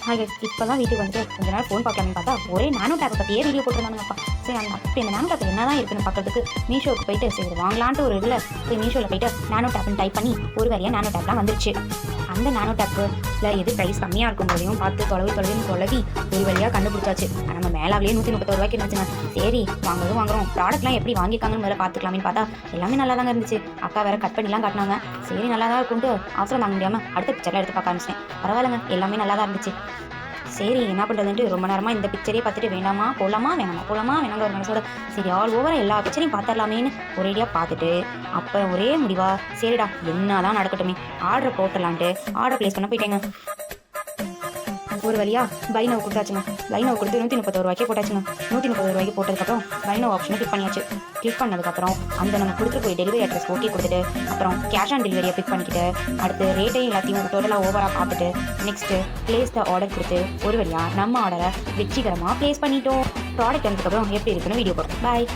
Hi guys, இப்போ தான் வீட்டுக்கு வந்துட்டு கொஞ்ச நேரம் ஃபோன் பார்க்கலாம்னு பார்த்தா ஒரே நானோ டேப்பை பற்றியே வீடியோ போட்டுருந்தாங்கப்பா. சரி அந்த நானோ டேப் என்ன தான் இருக்குன்னு பார்க்கறதுக்கு மீஷோவுக்கு போயிட்டு சரி வாங்கலான்ட்டு ஒரு இதில் போய் மீஷோவில் போயிட்டு நானோ டேப்னு டைப் பண்ணி ஒரு வழியாக நானோ டேப்லாம் வந்துருச்சு. அந்த நானோ டேப்பில் எது ப்ரைஸ் கம்மியாக இருக்கும்போதையும் பார்த்து தொலைவி ஒரு வழியாக கண்டுபிடிச்சாச்சு. நம்ம மேலாவிலேயே 131 ரூபாய்க்கு வச்சுங்க. சரி வாங்குறோம். ப்ராடக்ட்லாம் எப்படி வாங்கியிருக்காங்கன்னு முதல்ல பார்த்துக்கலாமின்னு பார்த்தா எல்லாமே நல்லா தாங்க இருந்துச்சு. அக்கா வேறு கட் பண்ணிலாம் காட்டினாங்க. சரி நல்லா தான் இருக்கும்ட்டு அவசரம் தாங்க முடியாமல் அடுத்த பிக்சரில் எடுத்து பார்க்க ஆரம்பிச்சேன். பரவாயில்லைங்க, எல்லாமே நல்லா தான் இருந்துச்சு. சரி என்ன பண்ணுறதுன்ட்டு ரொம்ப நேரமாக இந்த பிக்சரே பார்த்துட்டு வேணாங்க ஒரு மனசோட சரி ஆல் ஓவராக எல்லா பிக்சரையும் பார்த்துடலாமேன்னு ஒரேடியாக பார்த்துட்டு அப்புறம் ஒரே முடிவா சரிடா என்ன தான் நடக்கட்டுமே ஆர்டர் போட்டுடலான்ட்டு ஆர்டர் ப்ளேஸ் பண்ண போயிட்டேங்க. ஒரு வழியாக பை நவ் கொடுத்தாச்சுங்க. பை நவ் கொடுத்து 131 ரூபாய்க்கு போட்டாச்சுங்க. 131 ரூபாய்க்கு போட்டதுக்கப்புறம் பை நவ் ஆப்ஷனை கிளிக் பண்ணியாச்சு. கிளிக் பண்ணதுக்கப்புறம் அந்த நம்ம கொடுத்துட்டு போய் டெலிவரி அட்ரஸ் ஓகே கொடுத்துட்டு அப்புறம் கேஷ் ஆன் டெலிவரியை பிக் பண்ணிக்கிட்டு அடுத்து ரேட்டையும் எல்லாத்தையும் டோட்டலாக ஓவராக பார்த்துட்டு நெக்ஸ்ட்டு ப்ளேஸ் த ஆர்டர் கொடுத்து ஒரு வழியாக நம்ம ஆர்டரை வெற்றிகரமாக ப்ளேஸ் பண்ணிட்டோம். ப்ராடக்ட் வந்ததுக்கப்புறம் எப்படி இருக்குன்னு வீடியோ போடுறோம். பாய்.